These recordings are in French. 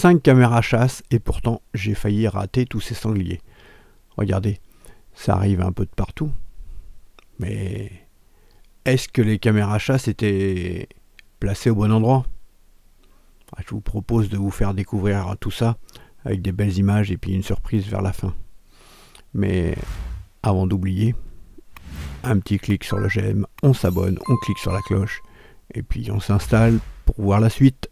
5 caméras chasse et pourtant j'ai failli rater tous ces sangliers. Regardez, ça arrive un peu de partout. Mais est-ce que les caméras chasse étaient placées au bon endroit? Je vous propose de vous faire découvrir tout ça avec des belles images et puis une surprise vers la fin. Mais avant d'oublier, un petit clic sur le j'aime, on s'abonne, on clique sur la cloche et puis on s'installe pour voir la suite.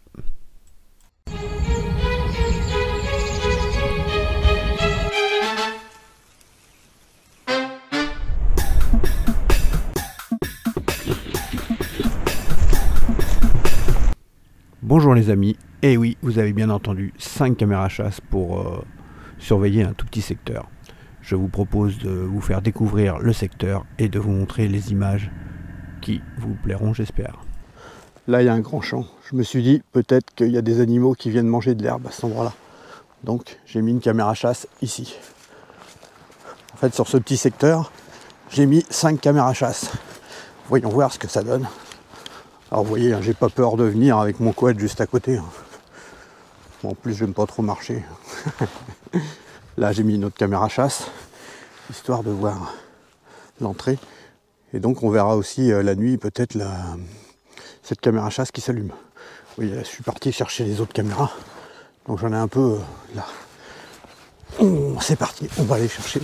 Bonjour les amis, et oui, vous avez bien entendu, 5 caméras chasse pour surveiller un tout petit secteur. Je vous propose de vous faire découvrir le secteur et de vous montrer les images qui vous plairont, j'espère. Là, il y a un grand champ. Je me suis dit, peut-être qu'il y a des animaux qui viennent manger de l'herbe à cet endroit-là. Donc, j'ai mis une caméra chasse ici. En fait, sur ce petit secteur, j'ai mis 5 caméras chasse. Voyons voir ce que ça donne. Alors, vous voyez, j'ai pas peur de venir avec mon quad juste à côté. Bon, en plus, j'aime pas trop marcher. Là, j'ai mis une autre caméra chasse, histoire de voir l'entrée. Et donc, on verra aussi la nuit, peut-être, cette caméra chasse qui s'allume. Vous voyez, là, je suis parti chercher les autres caméras. Donc, j'en ai un peu là. C'est parti, on va aller chercher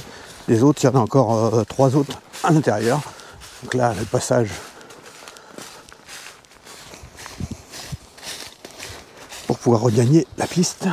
les autres. Il y en a encore 3 autres à l'intérieur. Donc là, le passage pour pouvoir regagner la piste.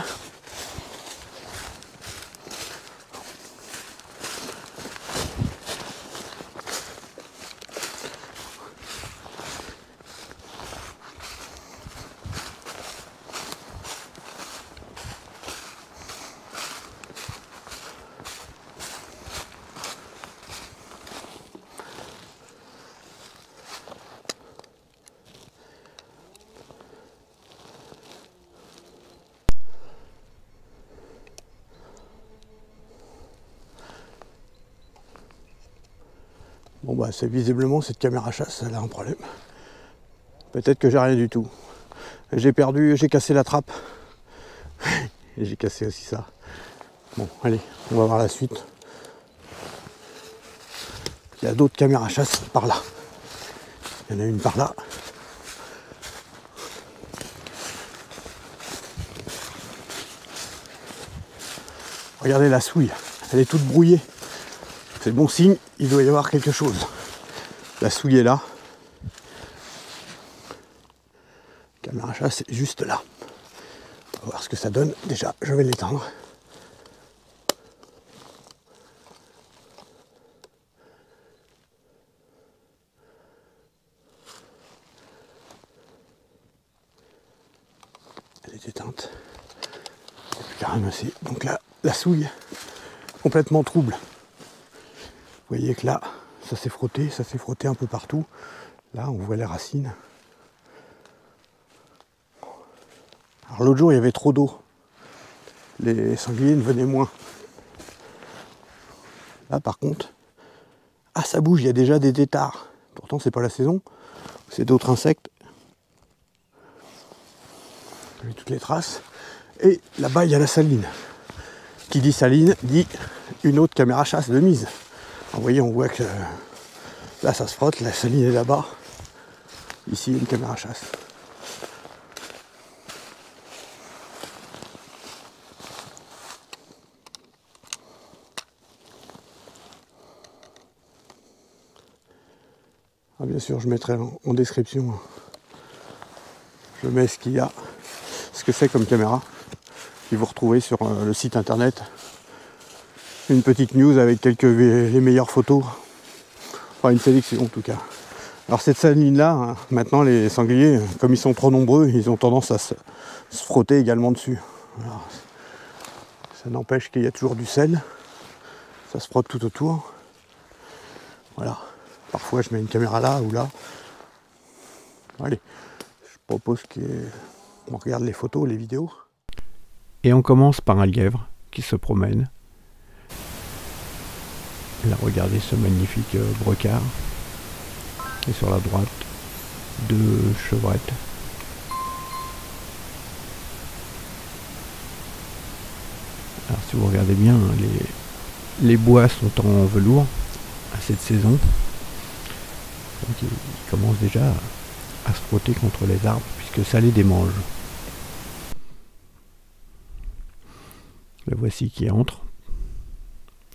Bon bah c'est visiblement cette caméra chasse, elle a un problème. Peut-être que j'ai rien du tout. J'ai cassé la trappe. Et j'ai cassé aussi ça. Bon allez, on va voir la suite. Il y a d'autres caméras chasse par là. Il y en a une par là. Regardez la souille, elle est toute brouillée. C'est bon signe, il doit y avoir quelque chose. La souille est là. La caméra chasse est juste là. On va voir ce que ça donne. Déjà, je vais l'éteindre. Elle est éteinte. C'est plus qu'à ramasser. Donc là, la souille, complètement trouble. Vous voyez que là, ça s'est frotté un peu partout. Là, on voit les racines. Alors l'autre jour, il y avait trop d'eau. Les sangliers ne venaient moins. Là, par contre, ça bouge, il y a déjà des têtards. Pourtant, c'est pas la saison. C'est d'autres insectes. Vous voyez toutes les traces. Et là-bas, il y a la saline. Qui dit saline, dit une autre caméra chasse de mise. Vous voyez, on voit que là ça se frotte, la saline est là-bas. Ici, une caméra chasse. Bien sûr, je mettrai en description. Je mets ce qu'il y a, ce que c'est comme caméra. Puis vous retrouvez sur le site internet une petite news avec les meilleures photos. Enfin, une sélection en tout cas. Alors cette saline là, maintenant les sangliers, comme ils sont trop nombreux, ils ont tendance à se frotter également dessus. Alors, ça n'empêche qu'il y a toujours du sel. Ça se frotte tout autour. Voilà. Parfois je mets une caméra là ou là. Allez, je propose qu'on regarde les photos, les vidéos. Et on commence par un lièvre qui se promène. Là, regardez ce magnifique brecard. Et sur la droite, 2 chevrettes. Si vous regardez bien, les bois sont en velours à cette saison. Donc ils commencent déjà à se frotter contre les arbres puisque ça les démange. La voici qui entre.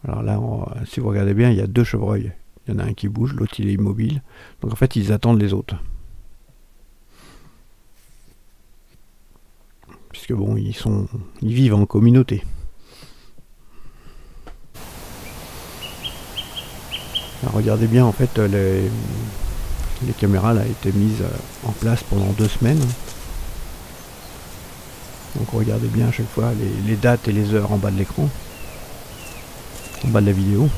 Alors là, si vous regardez bien, il y a deux chevreuils. Il y en a un qui bouge, l'autre il est immobile. Donc en fait, ils attendent les autres. Puisque bon, ils vivent en communauté. Alors regardez bien, en fait, les caméras là étaient mises en place pendant 2 semaines. Donc regardez bien à chaque fois les dates et les heures en bas de l'écran, en bas de la vidéo.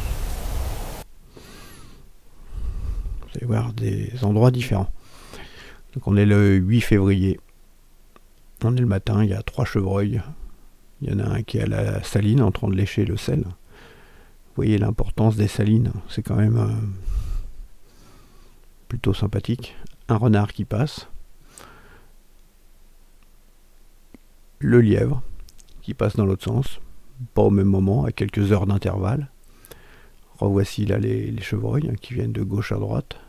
Vous allez voir des endroits différents. Donc on est le 8 février. On est le matin, il y a 3 chevreuils. Il y en a un qui est à la saline en train de lécher le sel. Vous voyez l'importance des salines, c'est quand même plutôt sympathique. Un renard qui passe. Le lièvre qui passe dans l'autre sens, pas au même moment, à quelques heures d'intervalle. Revoici là les chevreuils qui viennent de gauche à droite.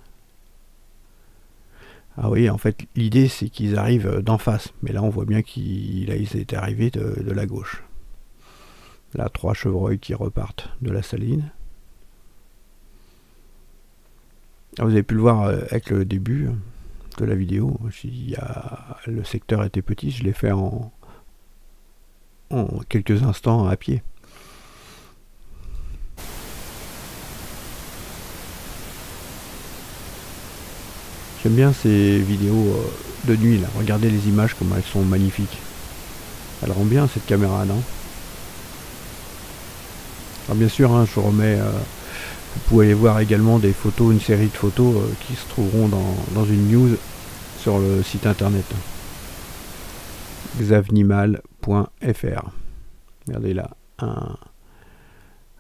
Ah oui, en fait l'idée c'est qu'ils arrivent d'en face, mais là on voit bien qu'ils étaient arrivés de la gauche. Là 3 chevreuils qui repartent de la saline. Alors, vous avez pu le voir avec le début de la vidéo, le secteur était petit, je l'ai fait en quelques instants à pied. J'aime bien ces vidéos de nuit là, regardez les images comme elles sont magnifiques. Elle rend bien cette caméra, non? Alors bien sûr, hein, je remets, vous pouvez aller voir également des photos, une série de photos qui se trouveront dans une news sur le site internet xavnimal.fr. Regardez là, un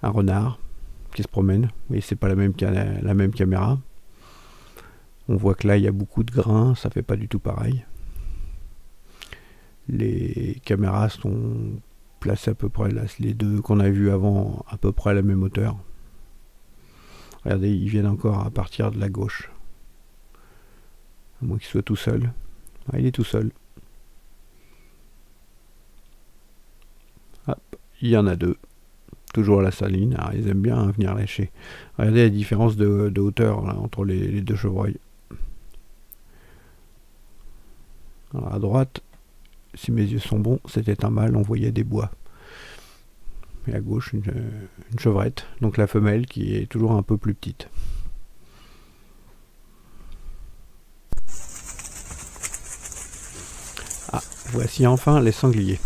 renard qui se promène. Vous voyez, c'est pas la même caméra. On voit que là, il y a beaucoup de grains, ça fait pas du tout pareil. Les caméras sont placées à peu près, là, les deux qu'on a vus avant, à peu près à la même hauteur. Regardez, ils viennent encore à partir de la gauche. À moins qu'il soit tout seul. Ah, il est tout seul. Hop, il y en a 2. Toujours à la saline. Alors, ils aiment bien venir lécher. Regardez la différence de hauteur là, entre les 2 chevreuils. Alors, à droite, si mes yeux sont bons, c'était un mâle, on voyait des bois. Et à gauche, une chevrette. Donc la femelle qui est toujours un peu plus petite. Ah, voici enfin les sangliers.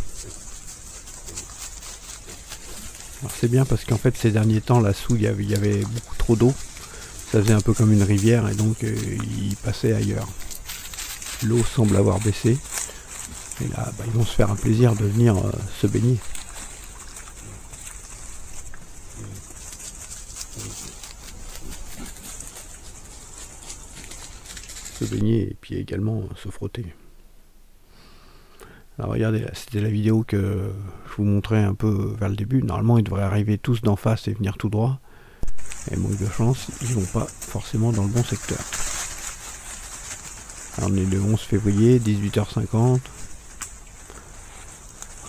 Alors c'est bien parce qu'en fait ces derniers temps là-dessous il y avait beaucoup trop d'eau. Ça faisait un peu comme une rivière et donc ils passaient ailleurs. L'eau semble avoir baissé. Et là ils vont se faire un plaisir de venir se baigner. Se baigner et puis également se frotter. Alors regardez, c'était la vidéo que je vous montrais un peu vers le début. Normalement ils devraient arriver tous d'en face et venir tout droit. Et manque de chance, ils vont pas forcément dans le bon secteur. Alors on est le 11 février, 18h50. Vous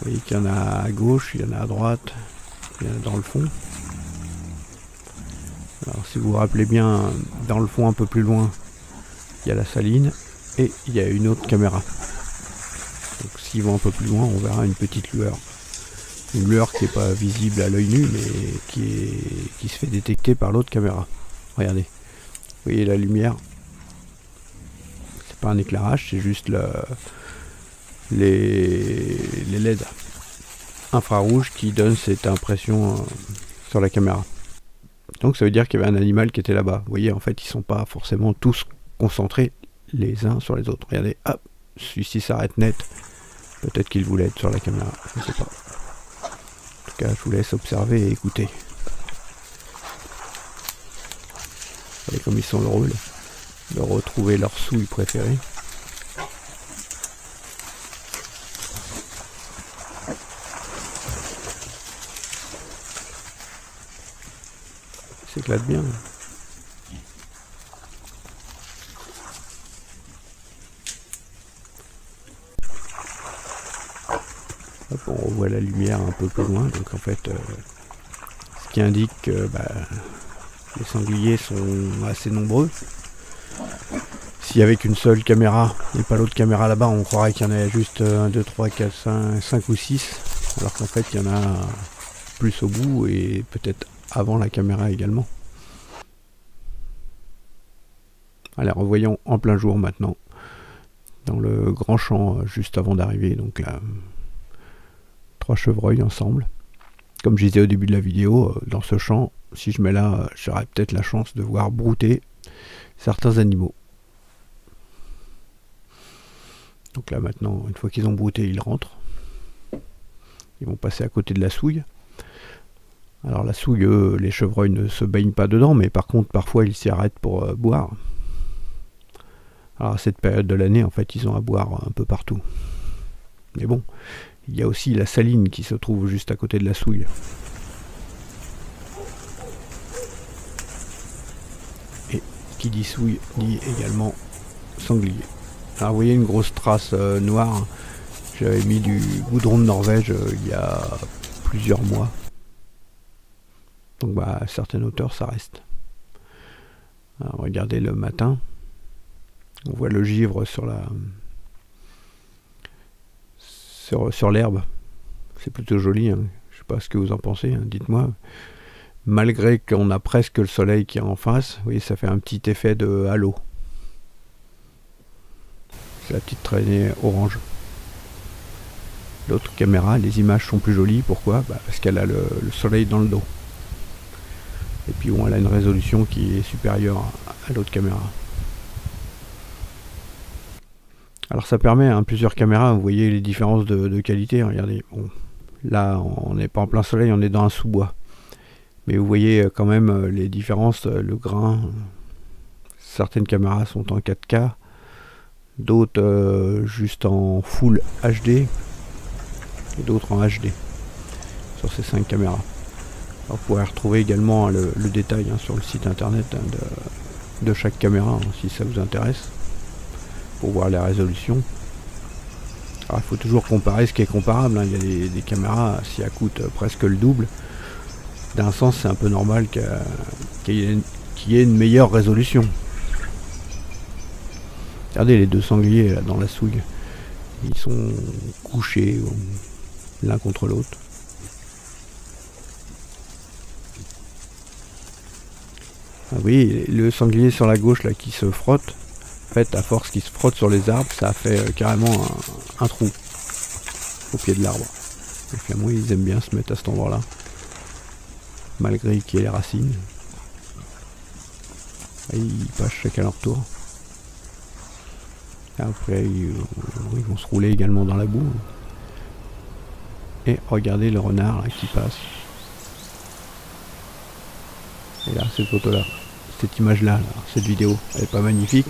voyez qu'il y en a à gauche, il y en a à droite, il y en a dans le fond. Alors si vous vous rappelez bien, dans le fond un peu plus loin, il y a la saline et il y a une autre caméra. Donc s'ils vont un peu plus loin, on verra une petite lueur. Une lueur qui n'est pas visible à l'œil nu, mais qui se fait détecter par l'autre caméra. Regardez. Vous voyez la lumière. C'est pas un éclairage, c'est juste les LED infrarouges qui donnent cette impression sur la caméra. Donc ça veut dire qu'il y avait un animal qui était là-bas. Vous voyez, en fait, ils sont pas forcément tous concentrés les uns sur les autres. Regardez, hop, celui-ci s'arrête net. Peut-être qu'il voulait être sur la caméra, je ne sais pas. En tout cas, je vous laisse observer et écouter. Regardez comme ils sont drôles de retrouver leur souille préférée. s'éclate bien. Hop, on revoit la lumière un peu plus loin, donc en fait, ce qui indique que les sangliers sont assez nombreux. Si avec une seule caméra et pas l'autre caméra là-bas, on croirait qu'il y en a juste 1, 2, 3, 4, 5 ou 6, alors qu'en fait il y en a plus au bout et peut-être avant la caméra également. Allez, revoyons en plein jour maintenant, dans le grand champ juste avant d'arriver, donc là, 3 chevreuils ensemble. Comme je disais au début de la vidéo, dans ce champ, si je mets là, j'aurai peut-être la chance de voir brouter certains animaux. Donc là maintenant, une fois qu'ils ont brouté, ils rentrent. Ils vont passer à côté de la souille. Alors la souille, les chevreuils ne se baignent pas dedans, mais par contre parfois ils s'y arrêtent pour boire. Alors à cette période de l'année, en fait, ils ont à boire un peu partout. Mais bon, il y a aussi la saline qui se trouve juste à côté de la souille. Et qui dit souille dit également sanglier. Alors vous voyez une grosse trace noire. J'avais mis du goudron de Norvège il y a plusieurs mois. Donc à certaines hauteurs ça reste. Alors, regardez le matin. On voit le givre sur l'herbe. C'est plutôt joli, hein. Je sais pas ce que vous en pensez, hein. Dites-moi. Malgré qu'on a presque le soleil qui est en face, vous voyez, ça fait un petit effet de halo. C'est la petite traînée orange. L'autre caméra, les images sont plus jolies. Pourquoi? Parce qu'elle a le soleil dans le dos. Et puis bon, elle a une résolution qui est supérieure à l'autre caméra. Alors ça permet, hein, plusieurs caméras, vous voyez les différences de qualité. Regardez, bon, là on n'est pas en plein soleil, on est dans un sous-bois. Mais vous voyez quand même les différences, le grain. Certaines caméras sont en 4K, d'autres juste en Full HD, et d'autres en HD, sur ces 5 caméras. Alors, vous pourrez retrouver également le détail, hein, sur le site internet, hein, de chaque caméra, hein, si ça vous intéresse, pour voir la résolution. Alors il faut toujours comparer ce qui est comparable, hein. Il y a des caméras, si elles coûtent presque le double, d'un sens c'est un peu normal qu'il y ait une meilleure résolution. Regardez les deux sangliers là, dans la souille, ils sont couchés l'un contre l'autre. Ah oui, le sanglier sur la gauche là qui se frotte, en fait à force qu'il se frotte sur les arbres, ça fait carrément un trou au pied de l'arbre. Les flamouilles, ils aiment bien se mettre à cet endroit là, malgré qu'il y ait les racines. Et ils passent chacun leur tour. Après ils vont se rouler également dans la boue. Et regardez le renard là, qui passe. Et là, cette photo là, cette image là, cette vidéo, elle est pas magnifique.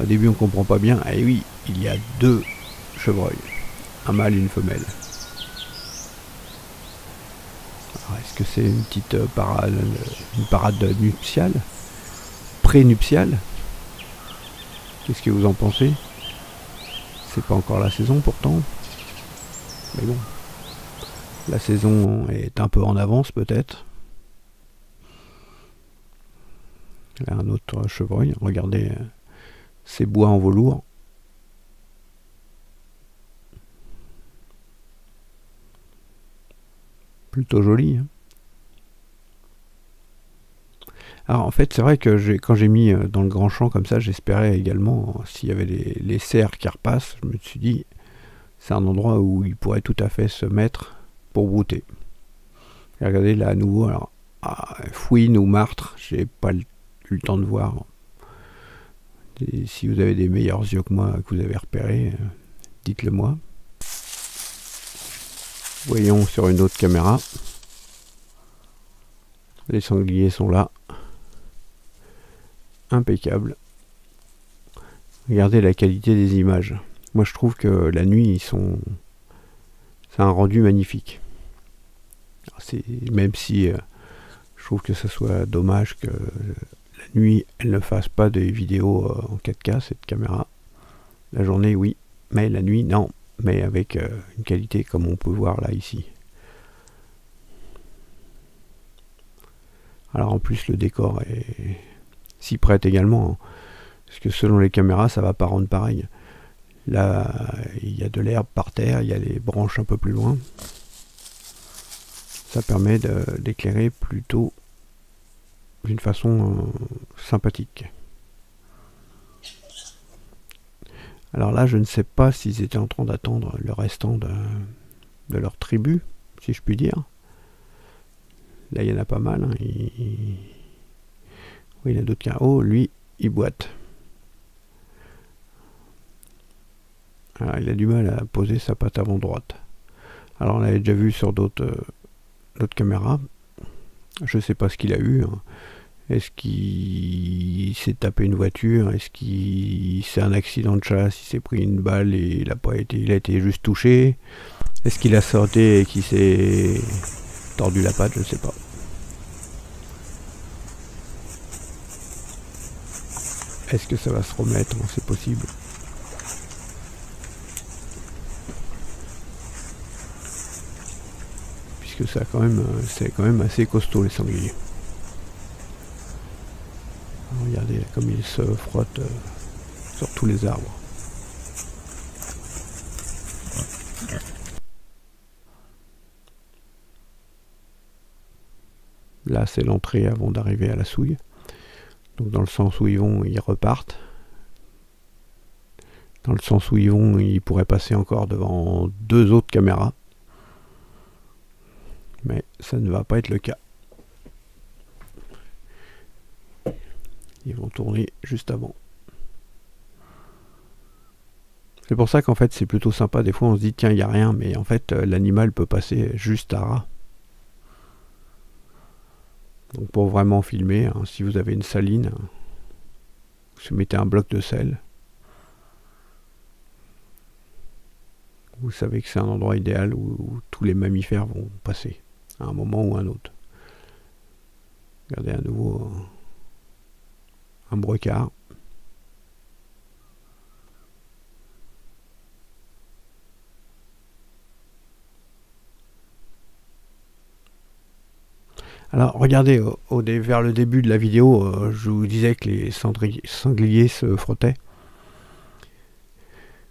Au début on comprend pas bien. Et oui, il y a 2 chevreuils, un mâle et une femelle. Est-ce que c'est une petite parade nuptiale, pré-nuptiale? Qu'est-ce que vous en pensez? C'est pas encore la saison pourtant, mais bon, la saison est un peu en avance peut-être. Là, un autre chevreuil, regardez ces bois en velours. Plutôt joli, hein. Alors en fait c'est vrai que quand j'ai mis dans le grand champ comme ça, j'espérais également, s'il y avait les cerfs qui repassent, je me suis dit c'est un endroit où ils pourraient tout à fait se mettre pour brouter. Et regardez là à nouveau, alors fouine ou martre, j'ai pas eu le temps de voir. Et si vous avez des meilleurs yeux que moi, que vous avez repéré, dites-le moi. Voyons sur une autre caméra. Les sangliers sont là. Impeccable. Regardez la qualité des images. Moi je trouve que la nuit c'est un rendu magnifique. Même si Je trouve que ce soit dommage que la nuit, elle ne fasse pas des vidéos en 4K, cette caméra. La journée, oui, mais la nuit, non. Mais avec une qualité comme on peut voir là, ici. Alors en plus, le décor s'y prête également. Hein, parce que selon les caméras, ça va pas rendre pareil. Là, il y a de l'herbe par terre, il y a les branches un peu plus loin. Ça permet d'éclairer plutôt d'une façon sympathique. Alors là, je ne sais pas s'ils étaient en train d'attendre le restant de leur tribu, si je puis dire. Là, il y en a pas mal. Hein. Oui, il y en a d'autres qui... Oh, lui, il boite. Alors, il a du mal à poser sa patte avant droite. Alors, on l'avait déjà vu sur d'autres caméras. Je ne sais pas ce qu'il a eu. Hein. Est-ce qu'il s'est tapé une voiture? Est-ce qu'il c'est un accident de chasse? Il s'est pris une balle et il a été juste touché? Est-ce qu'il a sauté et qu'il s'est tordu la patte? Je ne sais pas. Est-ce que ça va se remettre? C'est possible. Puisque ça c'est quand même assez costaud les sangliers. Regardez là, comme il se frotte sur tous les arbres. Là, c'est l'entrée avant d'arriver à la souille. Donc dans le sens où ils vont, ils repartent. Dans le sens où ils vont, ils pourraient passer encore devant 2 autres caméras. Mais ça ne va pas être le cas. Ils vont tourner juste avant. C'est pour ça qu'en fait c'est plutôt sympa. Des fois on se dit tiens il n'y a rien, mais en fait l'animal peut passer juste à ras. Donc pour vraiment filmer, hein, si vous avez une saline, vous mettez un bloc de sel. Vous savez que c'est un endroit idéal où tous les mammifères vont passer à un moment ou un autre. Regardez à nouveau un brocard. Alors regardez, vers le début de la vidéo, je vous disais que les sangliers se frottaient.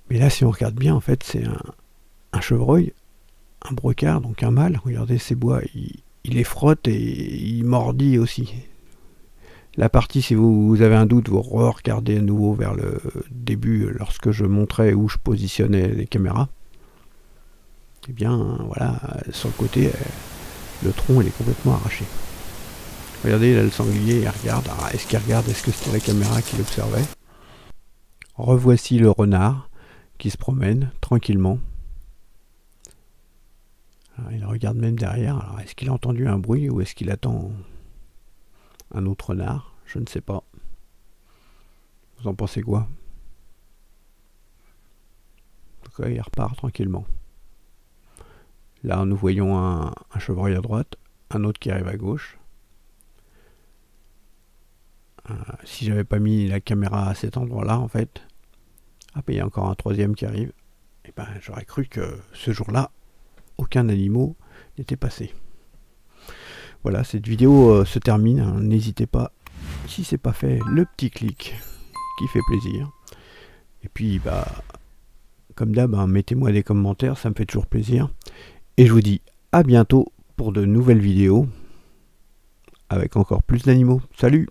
Mais là, si on regarde bien, en fait, c'est un chevreuil, un brocard, donc un mâle. Regardez ces bois, il les frotte et il mordit aussi. La partie, si vous avez un doute, vous regardez à nouveau vers le début, lorsque je montrais où je positionnais les caméras. Et bien, voilà, sur le côté, le tronc, il est complètement arraché. Regardez, là, le sanglier, il regarde. Est-ce qu'il regarde? Est-ce que c'était la caméra qui l'observait? Revoici le renard qui se promène tranquillement. Alors, il regarde même derrière. Alors, est-ce qu'il a entendu un bruit ou est-ce qu'il attend un autre renard? Je ne sais pas. Vous en pensez quoi? En tout cas, il repart tranquillement. Là, nous voyons un chevreuil à droite, un autre qui arrive à gauche. Si j'avais pas mis la caméra à cet endroit-là, en fait, il y a encore un troisième qui arrive. Et ben, j'aurais cru que ce jour-là, aucun animal n'était passé. Voilà, cette vidéo se termine. Hein. N'hésitez pas, si c'est pas fait, le petit clic qui fait plaisir. Et puis, comme d'hab, mettez-moi des commentaires, ça me fait toujours plaisir. Et je vous dis à bientôt pour de nouvelles vidéos avec encore plus d'animaux. Salut!